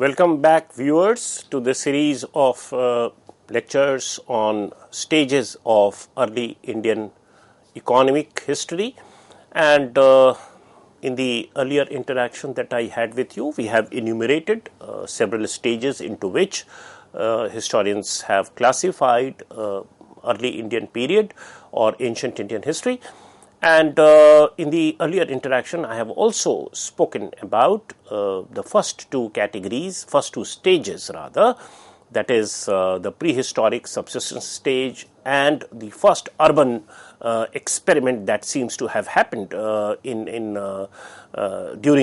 Welcome back, viewers, to the series of lectures on stages of early Indian economic history. And in the earlier interaction that I had with you, we have enumerated several stages into which historians have classified early Indian period or ancient Indian history. And in the earlier interaction, I have also spoken about the first two categories, first two stages rather, that is the prehistoric subsistence stage and the first urban experiment that seems to have happened during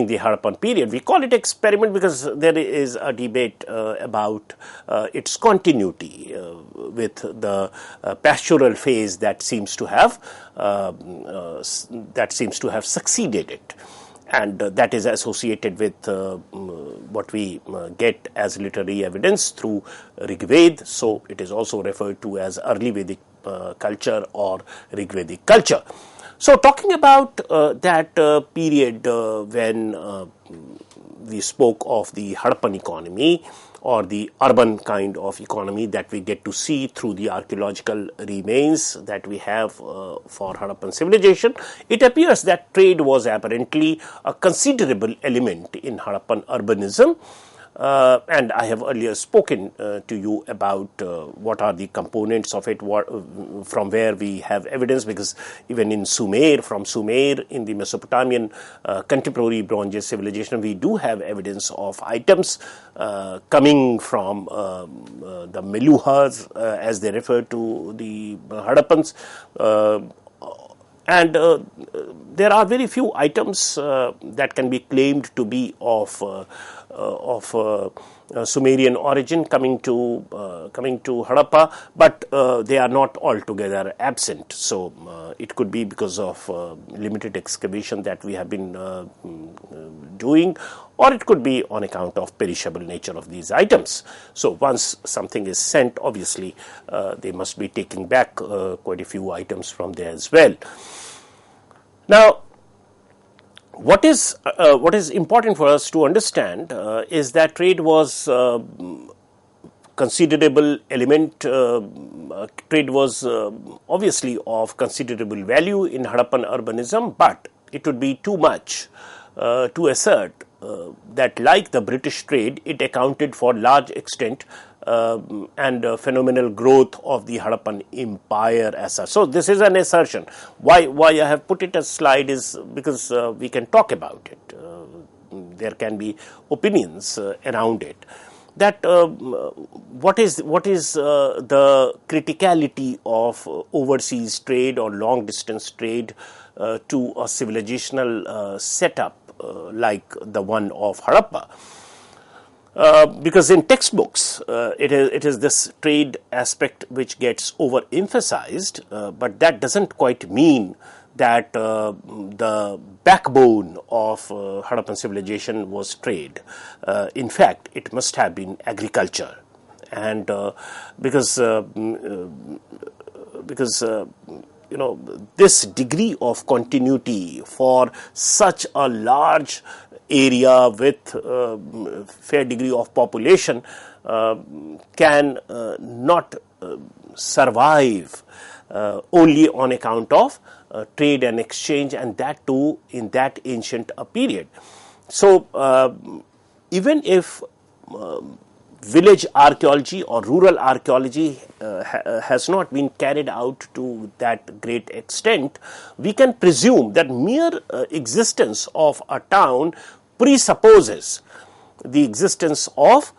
the Harappan period. We call it experiment because there is a debate about its continuity with the pastoral phase that seems to have succeeded it. And that is associated with what we get as literary evidence through Rigved. So it is also referred to as early Vedic culture or Rigvedic culture. So talking about that period when we spoke of the Harappan economy or the urban kind of economy that we get to see through the archaeological remains that we have for Harappan civilization, it appears that trade was apparently a considerable element in Harappan urbanism. And I have earlier spoken to you about what are the components of it, from where we have evidence, because even in from Sumer in the Mesopotamian contemporary Bronze Age civilization, we do have evidence of items coming from the Meluhas, as they refer to the Harappans. And there are very few items that can be claimed to be of Sumerian origin coming to Harappa, but they are not altogether absent. So it could be because of limited excavation that we have been doing, or it could be on account of perishable nature of these items. So once something is sent, obviously they must be taking back quite a few items from there as well. Now, what is important for us to understand is that trade was considerable element. Trade was obviously of considerable value in Harappan urbanism, but it would be too much to assert that, like the British trade, it accounted for large extent and phenomenal growth of the Harappan Empire as such. So this is an assertion. Why I have put it as slide is because we can talk about it. There can be opinions around it. That what is the criticality of overseas trade or long distance trade to a civilizational setup like the one of Harappa? Because in textbooks, it is this trade aspect which gets overemphasized, but that doesn't quite mean that the backbone of Harappan civilization was trade. In fact, it must have been agriculture, and because this degree of continuity for such a large area with fair degree of population can not survive only on account of trade and exchange, and that too in that ancient period. So even if village archaeology or rural archaeology has not been carried out to that great extent, we can presume that mere existence of a town presupposes the existence of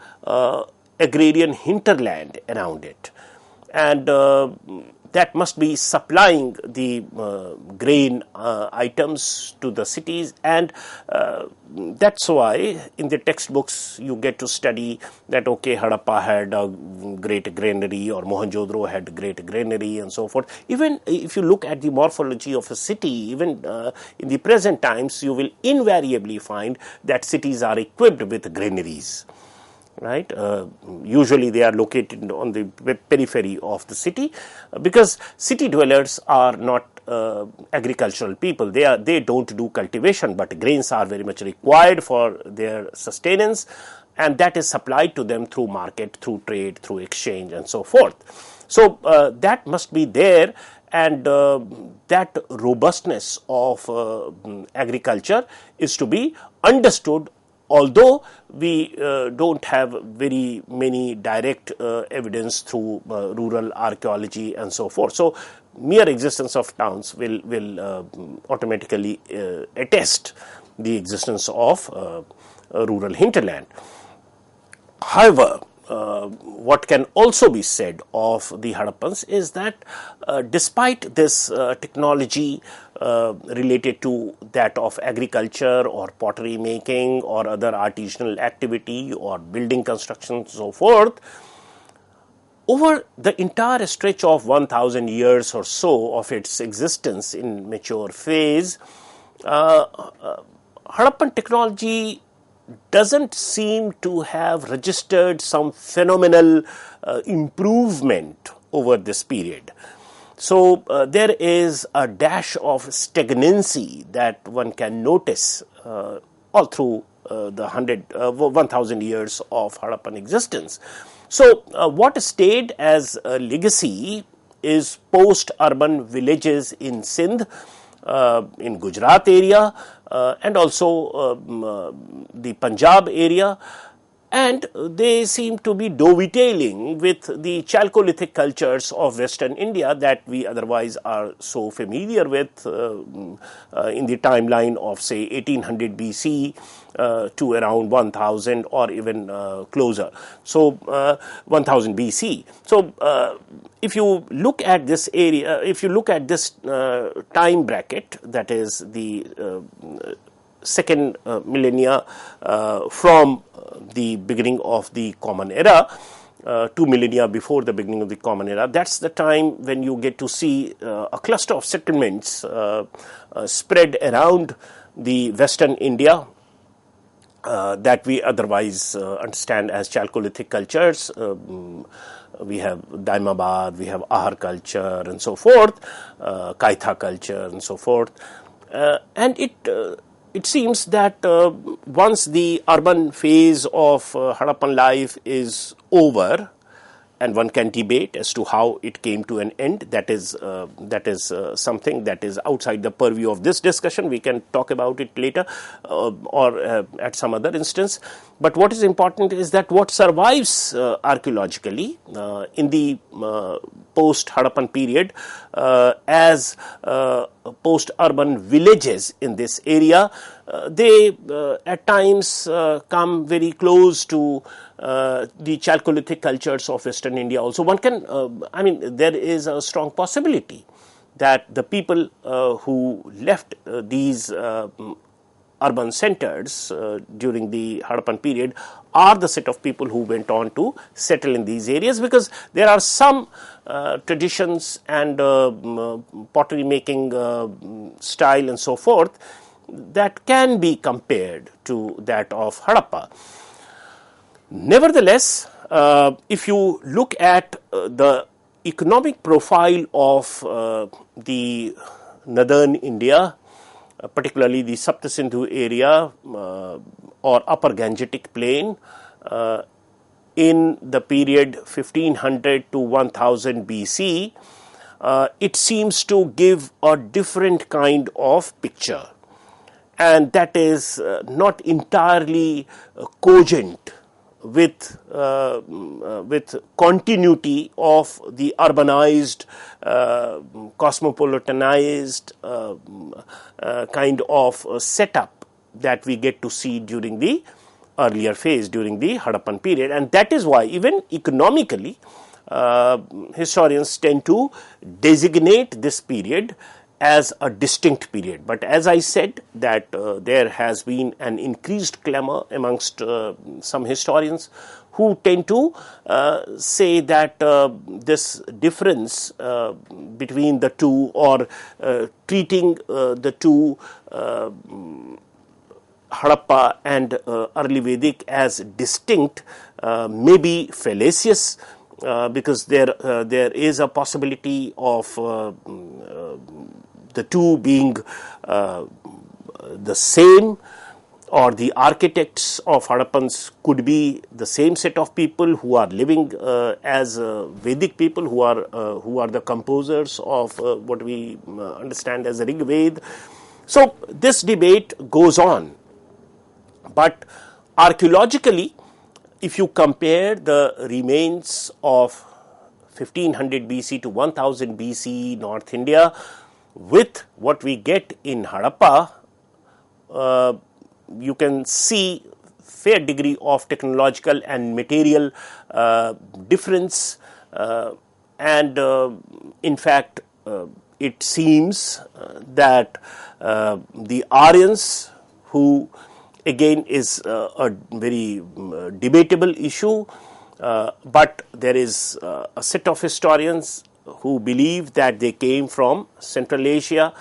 agrarian hinterland around it, and that must be supplying the grain items to the cities, and that's why in the textbooks you get to study that okay, Harappa had a great granary or Mohenjo-daro had great granary and so forth. Even if you look at the morphology of a city, even in the present times, you will invariably find that cities are equipped with granaries. Right, usually they are located on the periphery of the city, because city dwellers are not agricultural people. They don't do cultivation, but grains are very much required for their sustenance, and that is supplied to them through market, through trade, through exchange, and so forth. So that must be there, and that robustness of agriculture is to be understood, although we don't have very many direct evidence through rural archaeology and so forth. So mere existence of towns will automatically attest the existence of rural hinterland. However, what can also be said of the Hadappans is that despite this technology related to that of agriculture or pottery making or other artisanal activity or building construction and so forth, over the entire stretch of 1000 years or so of its existence in mature phase, Harappan technology doesn't seem to have registered some phenomenal improvement over this period. So there is a dash of stagnancy that one can notice all through the 1000 years of Harappan existence. So what stayed as a legacy is post-urban villages in Sindh, in Gujarat area, and also the Punjab area, and they seem to be dovetailing with the Chalcolithic cultures of Western India that we otherwise are so familiar with in the timeline of say 1800 BC to around 1000 or even closer. So 1000 BC. So if you look at this area, if you look at this time bracket, that is the second millennia from the beginning of the Common Era, 2 millennia before the beginning of the Common Era, that's the time when you get to see a cluster of settlements spread around the Western India that we otherwise understand as Chalcolithic cultures. We have Daimabad, we have Ahar culture and so forth, Kaitha culture and so forth, and it seems that once the urban phase of Harappan life is over, and one can debate as to how it came to an end, that is something that is outside the purview of this discussion. We can talk about it later or at some other instance. But what is important is that what survives archaeologically in the post-Harappan period as post-urban villages in this area, they at times come very close to the Chalcolithic cultures of Western India also. One can, I mean, there is a strong possibility that the people who left these urban centers during the Harappan period are the set of people who went on to settle in these areas, because there are some traditions and pottery making style and so forth that can be compared to that of Harappa. Nevertheless, if you look at the economic profile of the northern India, particularly the Saptasindhu area or upper Gangetic plain, in the period 1500 to 1000 BC, it seems to give a different kind of picture, and that is not entirely cogent with continuity of the urbanized, cosmopolitanized kind of setup that we get to see during the earlier phase, during the Harappan period. And that is why even economically historians tend to designate this period as a distinct period. But as I said, that there has been an increased clamor amongst some historians who tend to say that this difference between the two, or treating the two, Harappa and early Vedic, as distinct may be fallacious, because there is a possibility of the two being the same, or the architects of Harappans could be the same set of people who are living as Vedic people, who are the composers of what we understand as the Rig Veda. So this debate goes on, but archaeologically, if you compare the remains of 1500 BC to 1000 BC North India with what we get in Harappa, you can see fair degree of technological and material difference, and in fact it seems that the Aryans, who again is a very debatable issue, but there is a set of historians who believe that they came from Central Asia,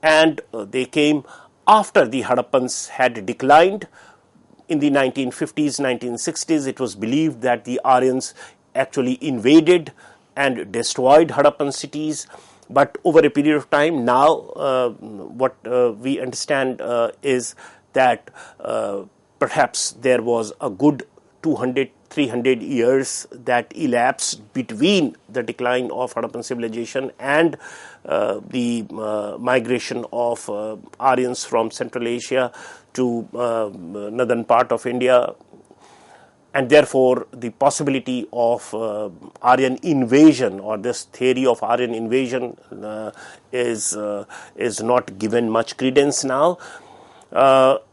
and they came after the Harappans had declined. In the 1950s, 1960s, it was believed that the Aryans actually invaded and destroyed Harappan cities. But over a period of time now, what we understand is that perhaps there was a good 200, 300 years that elapsed between the decline of Harappan civilization and the migration of Aryans from Central Asia to northern part of India, and therefore the possibility of Aryan invasion, or this theory of Aryan invasion is not given much credence now.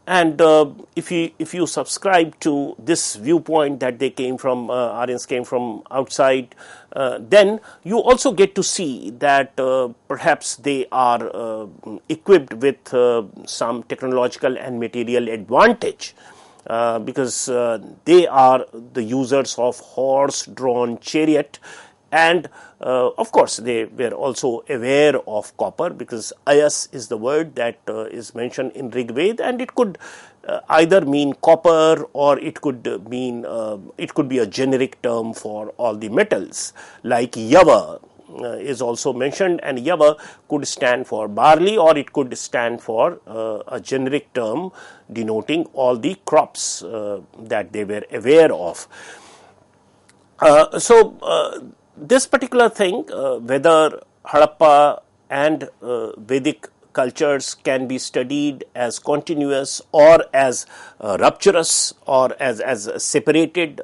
And if you subscribe to this viewpoint that they came from Aryans came from outside, then you also get to see that perhaps they are equipped with some technological and material advantage, because they are the users of horse-drawn chariot. And of course, they were also aware of copper, because ayas is the word that is mentioned in Rig Veda, and it could either mean copper, or it could mean it could be a generic term for all the metals, like yava is also mentioned, and yava could stand for barley, or it could stand for a generic term denoting all the crops that they were aware of. This particular thing, whether Harappa and Vedic cultures can be studied as continuous or as rupturous, or as separated,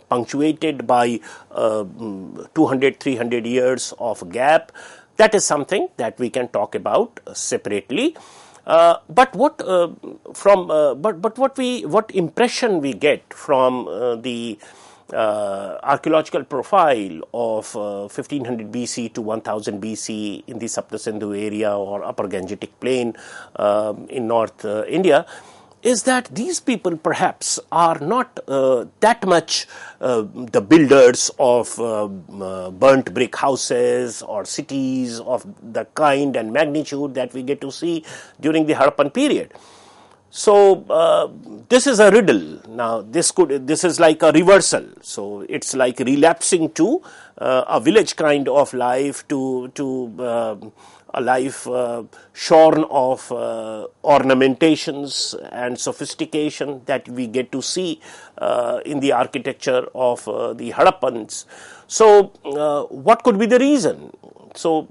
punctuated by 200, 300 years of gap, that is something that we can talk about separately. But what impression we get from the archaeological profile of 1500 BC to 1000 BC in the Saptasindhu area or Upper Gangetic Plain in North India, is that these people perhaps are not that much the builders of burnt brick houses or cities of the kind and magnitude that we get to see during the Harappan period. So this is a riddle. Now this is like a reversal. So it's like relapsing to a village kind of life, to a life shorn of ornamentations and sophistication that we get to see in the architecture of the Harappans. So what could be the reason? So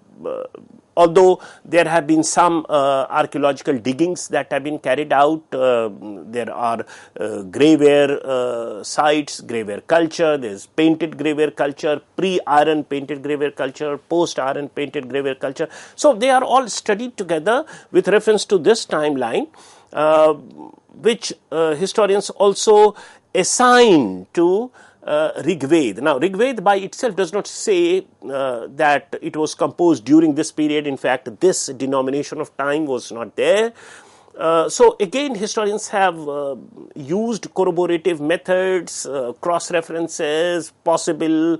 although there have been some archaeological diggings that have been carried out, there are graveware sites, graveware culture, there is painted graveware culture, pre-iron painted graveware culture, post-iron painted graveware culture. So they are all studied together with reference to this timeline, which historians also assign to Rig Veda. Now, Rig Veda by itself does not say that it was composed during this period. In fact, this denomination of time was not there. So again, historians have used corroborative methods, cross-references, possible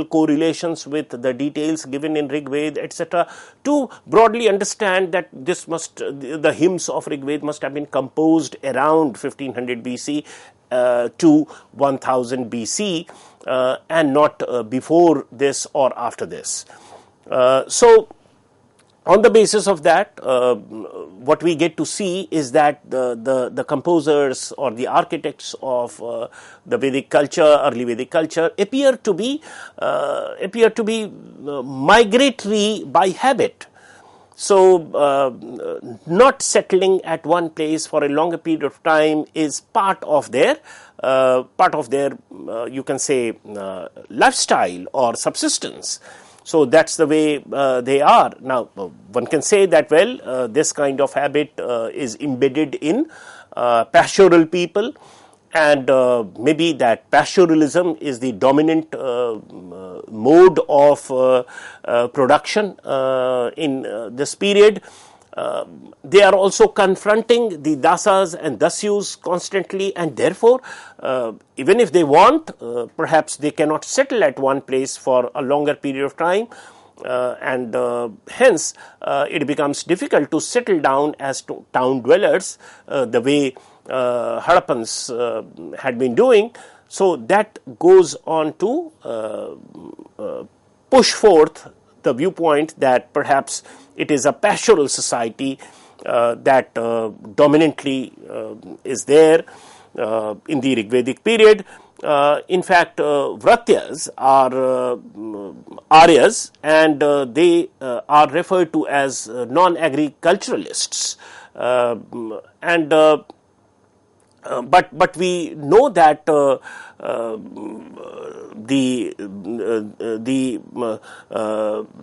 correlations with the details given in Rig Veda, etc., to broadly understand that the hymns of Rig Veda must have been composed around 1500 BC to 1000 BC, and not before this or after this. So On the basis of that, what we get to see is that the composers or the architects of the Vedic culture, early Vedic culture, appear to be migratory by habit. So, not settling at one place for a longer period of time is part of their you can say lifestyle or subsistence. So that's the way they are. Now, one can say that, well, this kind of habit is embedded in pastoral people, and maybe that pastoralism is the dominant mode of production in this period. They are also confronting the dasas and dasyus constantly, and therefore, even if they want, perhaps they cannot settle at one place for a longer period of time, and hence it becomes difficult to settle down as town dwellers the way Harappans had been doing. So that goes on to push forth the viewpoint that perhaps it is a pastoral society that dominantly is there in the Rigvedic period. In fact, Vratyas are Aryas, and they are referred to as non-agriculturalists, but we know that the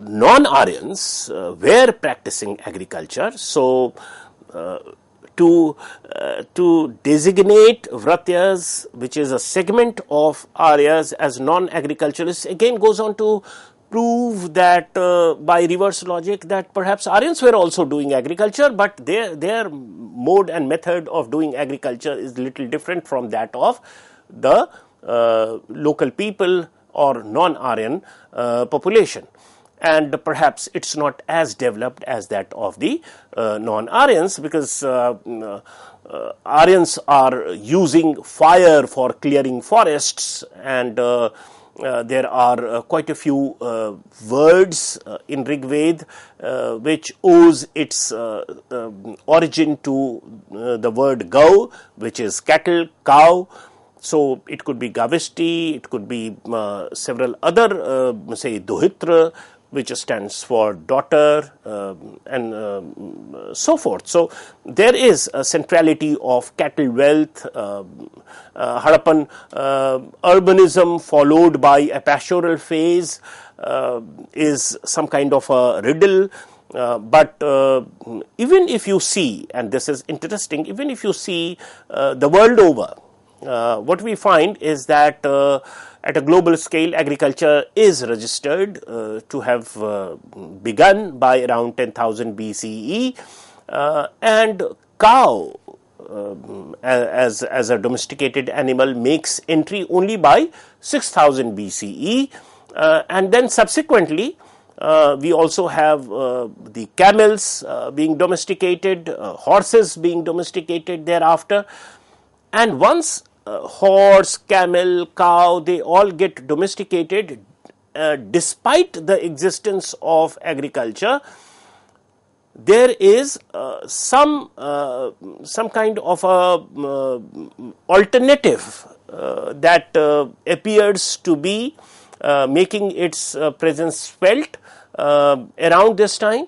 non-Aryans were practicing agriculture. So, to designate Vratyas, which is a segment of Aryas, as non-agriculturalists, again goes on to prove that by reverse logic that perhaps Aryans were also doing agriculture, but their mode and method of doing agriculture is little different from that of the local people or non-Aryan population, and perhaps it's not as developed as that of the non-Aryans, because Aryans are using fire for clearing forests, and there are quite a few words in Rig Veda which owes its origin to the word gau, which is cattle, cow. So it could be Gavishti, it could be several other, say Dohitra, which stands for daughter, and so forth. So there is a centrality of cattle wealth. Harappan urbanism followed by a pastoral phase is some kind of a riddle. But even if you see, and this is interesting, even if you see the world over, what we find is that at a global scale, agriculture is registered to have begun by around 10,000 BCE, and cow as a domesticated animal makes entry only by 6,000 BCE, and then subsequently we also have the camels being domesticated, horses being domesticated thereafter, and once horse, camel, cow, they all get domesticated despite the existence of agriculture. There is some kind of a alternative that appears to be making its presence felt around this time,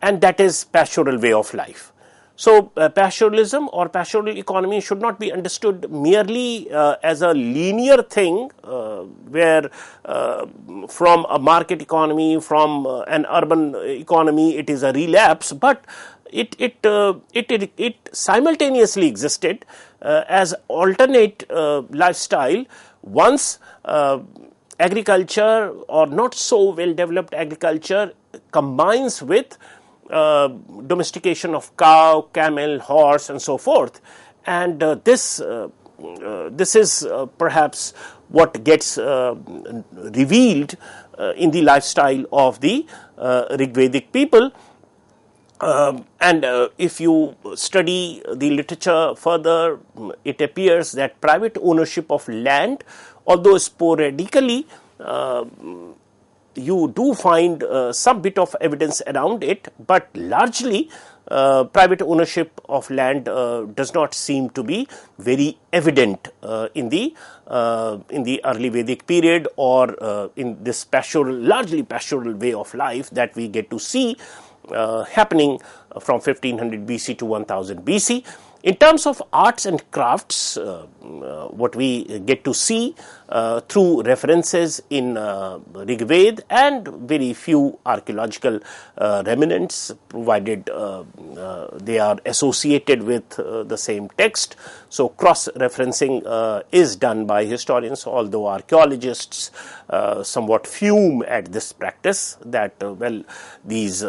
and that is pastoral way of life. So, pastoralism or pastoral economy should not be understood merely as a linear thing where from a market economy, from an urban economy, it is a relapse, but it simultaneously existed as alternate lifestyle once agriculture or not so well developed agriculture combines with domestication of cow, camel, horse, and so forth, and this is perhaps what gets revealed in the lifestyle of the Rigvedic people. And if you study the literature further, it appears that private ownership of land, although sporadically you do find some bit of evidence around it, but largely private ownership of land does not seem to be very evident in the early Vedic period, or in this largely pastoral way of life that we get to see happening from 1500 BC to 1000 BC. In terms of arts and crafts, what we get to see through references in Rig Veda and very few archaeological remnants, provided they are associated with the same text. So cross-referencing is done by historians, although archaeologists somewhat fume at this practice that, well, these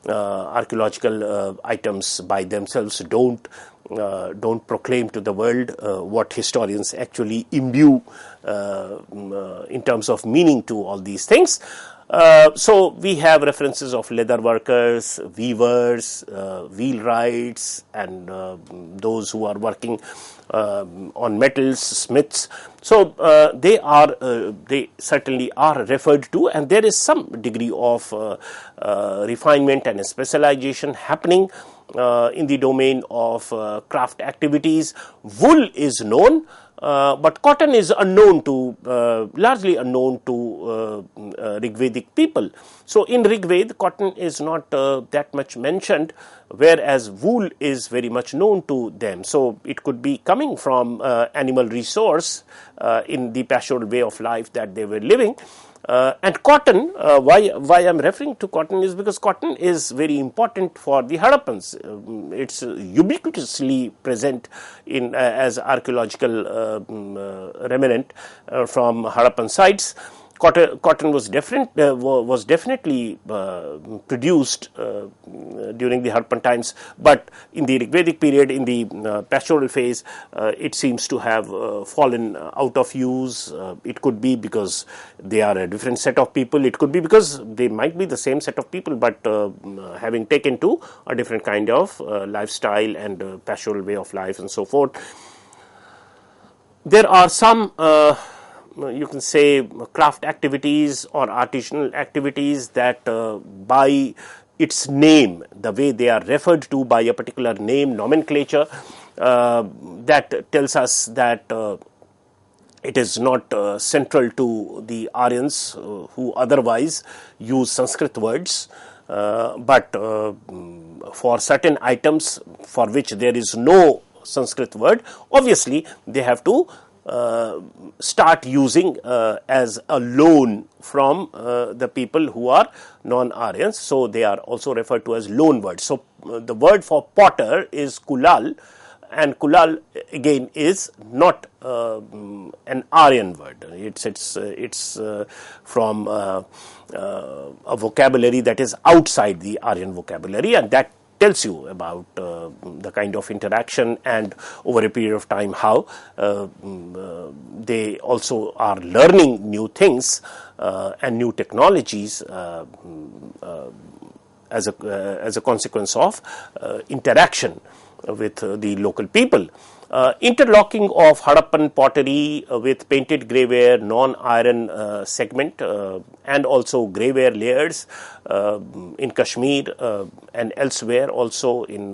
archaeological items by themselves don't proclaim to the world what historians actually imbue in terms of meaning to all these things. So we have references of leather workers, weavers, wheelwrights, and those who are working on metals, smiths. So they certainly are referred to, and there is some degree of refinement and specialization happening in the domain of craft activities. Wool is known, but cotton is unknown to, largely unknown to Rigvedic people. So in Rigved, cotton is not that much mentioned, whereas wool is very much known to them. So it could be coming from animal resource in the pastoral way of life that they were living. And cotton, why I am referring to cotton is because cotton is very important for the Harappans. It's ubiquitously present in as archaeological remnant from Harappan sites. Cotton was definitely produced during the Harappan times, but in the Rigvedic period, in the pastoral phase, it seems to have fallen out of use. It could be because they are a different set of people. It could be because they might be the same set of people, but having taken to a different kind of lifestyle and pastoral way of life and so forth. There are some you can say craft activities or artisanal activities that by its name, the way they are referred to by a particular name nomenclature, that tells us that it is not central to the Aryans who otherwise use Sanskrit words, but for certain items for which there is no Sanskrit word, obviously they have to start using as a loan from the people who are non-Aryans. So they are also referred to as loan words. So the word for potter is kulal, and kulal again is not an Aryan word. It's from a vocabulary that is outside the Aryan vocabulary, and that tells you about the kind of interaction and over a period of time how they also are learning new things and new technologies as a consequence of interaction with the local people. Interlocking of Harappan pottery with painted grey non-iron segment and also grey layers in Kashmir and elsewhere, also in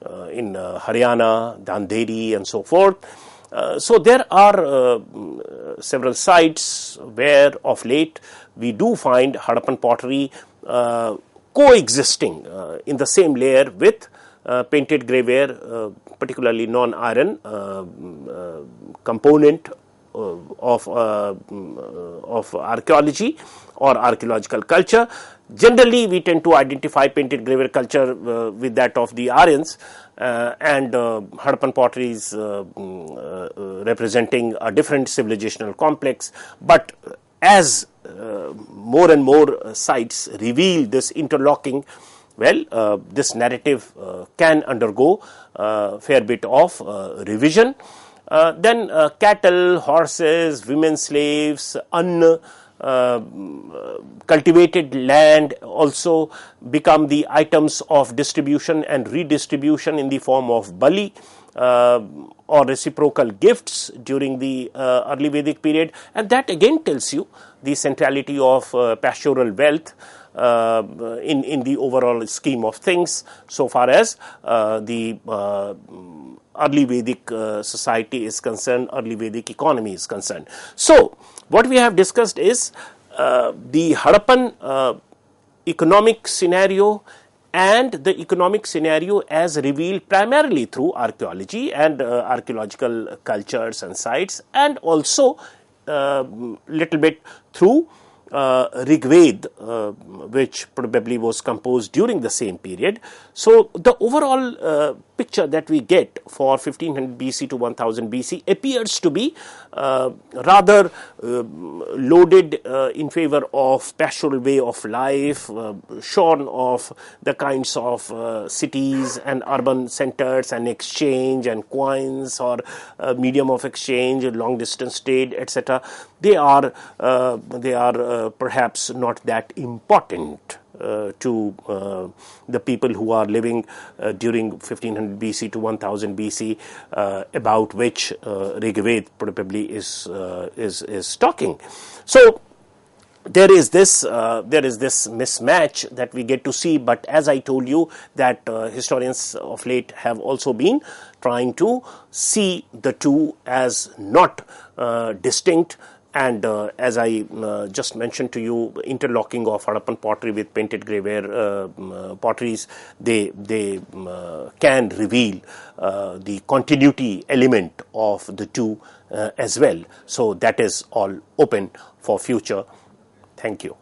Haryana, Dandeli and so forth. So there are several sites where of late we do find Harappan pottery coexisting in the same layer with painted greyware, particularly non-iron component of archaeology or archaeological culture. Generally, we tend to identify painted greyware culture with that of the Aryans, and Harappan pottery is representing a different civilizational complex. But as more and more sites reveal this interlocking, well, this narrative can undergo a fair bit of revision. Then cattle, horses, women slaves, cultivated land also become the items of distribution and redistribution in the form of bali or reciprocal gifts during the early Vedic period, and that again tells you the centrality of pastoral wealth in the overall scheme of things, so far as the early Vedic society is concerned, early Vedic economy is concerned. So, what we have discussed is the Harappan economic scenario and the economic scenario as revealed primarily through archaeology and archaeological cultures and sites, and also little bit through Rigved, which probably was composed during the same period. So, the overall picture that we get for 1500 BC to 1000 BC appears to be rather loaded in favor of pastoral way of life, shorn of the kinds of cities and urban centers and exchange and coins or medium of exchange, long distance trade, etc. They are perhaps not that important to the people who are living during 1500 BC to 1000 BC, about which Rigved probably is talking. So there is this mismatch that we get to see, but as I told you that historians of late have also been trying to see the two as not distinct. And as I just mentioned to you, interlocking of Harappan pottery with painted graveware potteries, they can reveal the continuity element of the two as well. So that is all open for future. Thank you.